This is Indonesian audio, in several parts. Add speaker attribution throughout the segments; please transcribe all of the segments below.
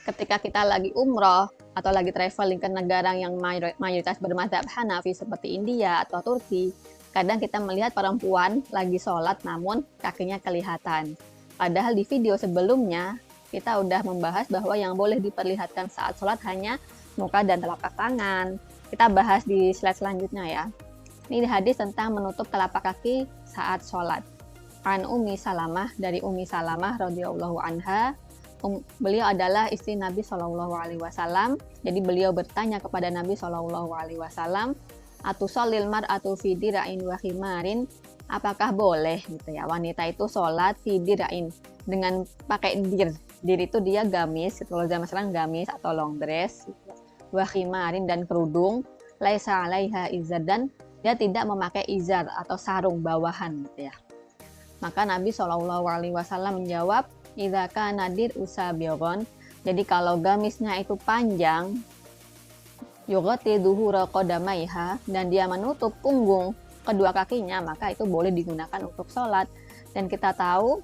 Speaker 1: ketika kita lagi umroh atau lagi traveling ke negara yang mayoritas bermadzhab Hanafi seperti India atau Turki, kadang kita melihat perempuan lagi sholat namun kakinya kelihatan. Padahal di video sebelumnya kita udah membahas bahwa yang boleh diperlihatkan saat sholat hanya muka dan telapak tangan. Kita bahas di slide selanjutnya ya. Ini hadis tentang menutup telapak kaki saat sholat. An Ummi Salamah, dari Ummi Salamah radhiyallahu anha. Beliau adalah istri Nabi Shallallahu Alaihi Wasallam. Jadi beliau bertanya kepada Nabi Shallallahu Alaihi Wasallam, "Atushallil mar'atu fi dira'in wa khimarin?" Apakah boleh gitu ya wanita itu sholat fi dira'in dengan pakai dir. Dir itu dia gamis, kalau zaman sekarang gamis atau long dress. Wa khimarin, dan kerudung. Laisa 'alaiha izar, dan dia tidak memakai izar atau sarung bawahan gitu ya. Maka Nabi Shallallahu Alaihi Wasallam menjawab, idza kana dir usabiron, jadi kalau gamisnya itu panjang, yughati dhuhura qadamaiha, dan dia menutup punggung kedua kakinya, maka itu boleh digunakan untuk sholat. Dan kita tahu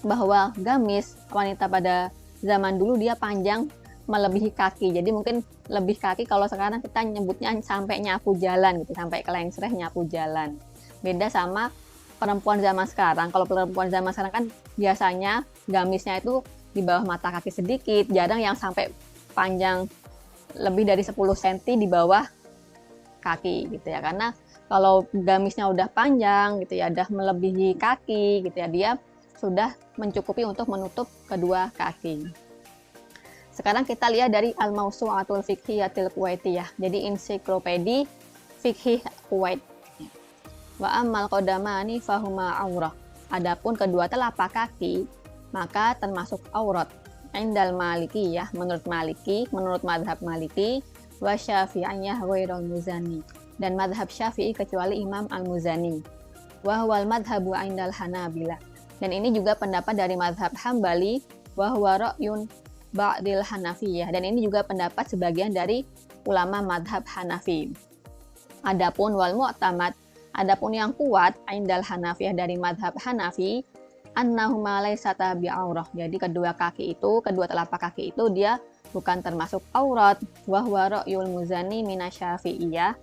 Speaker 1: bahwa gamis wanita pada zaman dulu dia panjang melebihi kaki, jadi mungkin lebih kaki. Kalau sekarang kita nyebutnya sampai nyapu jalan gitu, sampai kelengsreh nyapu jalan. Beda sama perempuan zaman sekarang. Kalau perempuan zaman sekarang kan biasanya gamisnya itu di bawah mata kaki sedikit, jarang yang sampai panjang lebih dari 10 cm di bawah kaki gitu ya. Karena kalau gamisnya udah panjang gitu ya, udah melebihi kaki gitu ya, dia sudah mencukupi untuk menutup kedua kaki. Sekarang kita lihat dari Al-Mawsu'atul Fiqhiyatil Kuwaitiyah. Jadi ensiklopedi fikih Kuwait. Wa ammal qadamani fahuma aurah. Adapun kedua telapak kaki maka termasuk aurat. Indal Maliki ya, menurut Maliki, menurut madhab Maliki, wa Syafi'iyah ghairul Muzani, dan madhab Syafi'i kecuali Imam Al-Muzani. Wa huwal madhabu indal Hanabilah. Dan ini juga pendapat dari madhab Hambali, wa huwa ra'yun ba'dil Hanafiyah, dan ini juga pendapat sebagian dari ulama madhab Hanafi. Adapun wal mu'tamad, adapun yang kuat indal Hanafiyah dari madhab Hanafi, annahuma laysata bi'aurah. Jadi kedua kaki itu, kedua telapak kaki itu dia bukan termasuk aurat. Wa huwa ra'yul Muzani minasyafi'iyah.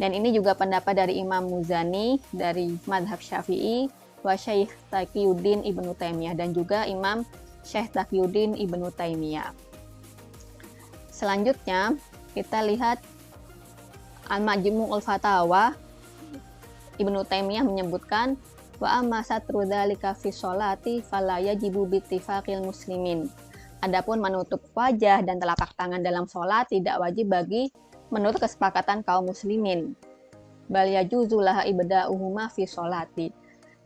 Speaker 1: Dan ini juga pendapat dari Imam Muzani dari madhab Syafi'i, wa Syekh Taqiyuddin Ibnu Taimiyah, dan juga Imam Syekh Taqiyuddin Ibnu Taimiyah. Selanjutnya kita lihat Al-Majmu'ul Fatawa. Ibnu Taimiyah menyebutkan, wa amma satru dzalika fi sholati fala yajibu bittifaqil muslimin. Adapun menutup wajah dan telapak tangan dalam sholat tidak wajib bagi menurut kesepakatan kaum muslimin. Bal yajuzu laha ibda'uhuma fi sholati.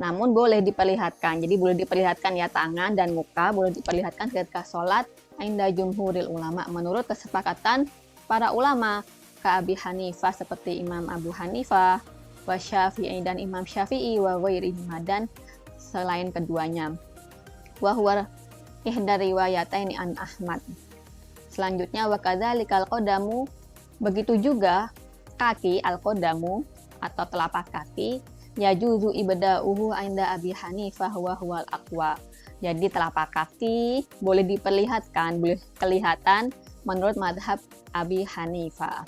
Speaker 1: Namun boleh diperlihatkan, jadi boleh diperlihatkan ya tangan dan muka, boleh diperlihatkan ketika sholat inda jumhuril ulama, menurut kesepakatan para ulama, ka Abi Hanifah seperti Imam Abu Hanifah, wa Syafi'i dan Imam Syafi'i, wa ghairihima dan selain keduanya. Wa huwa ihda riwayataini an Ahmad. Selanjutnya wa kadzalikal qadamu, begitu juga kaki al-qadamu atau telapak kaki, yajuzu ibda'uhu inda Abi Hanifah wa huwal aqwa. Jadi telapak kaki boleh diperlihatkan, boleh kelihatan menurut madhab Abi Hanifah.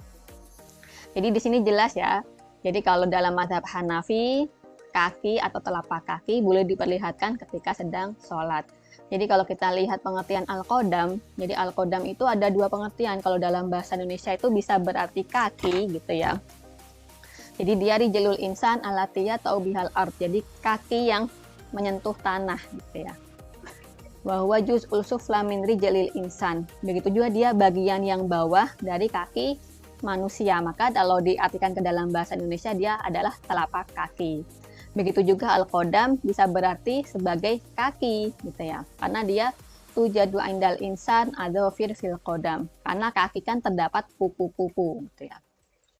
Speaker 1: Jadi di sini jelas ya. Jadi kalau dalam madhab Hanafi, kaki atau telapak kaki boleh diperlihatkan ketika sedang sholat. Jadi kalau kita lihat pengertian al-qadam, jadi al-qadam itu ada dua pengertian. Kalau dalam bahasa Indonesia itu bisa berarti kaki gitu ya. Jadi dia rijlul insan alatiya atau bihal ard, jadi kaki yang menyentuh tanah gitu ya. Wa huwa juz'ul sufla min rijlil insan. Begitu juga dia bagian yang bawah dari kaki manusia. Maka kalau diartikan ke dalam bahasa Indonesia dia adalah telapak kaki. Begitu juga al-qadam bisa berarti sebagai kaki gitu ya. Karena dia tujadu indal insan adzafir fil qadam. Karena kaki kan terdapat kupu-kupu gitu ya.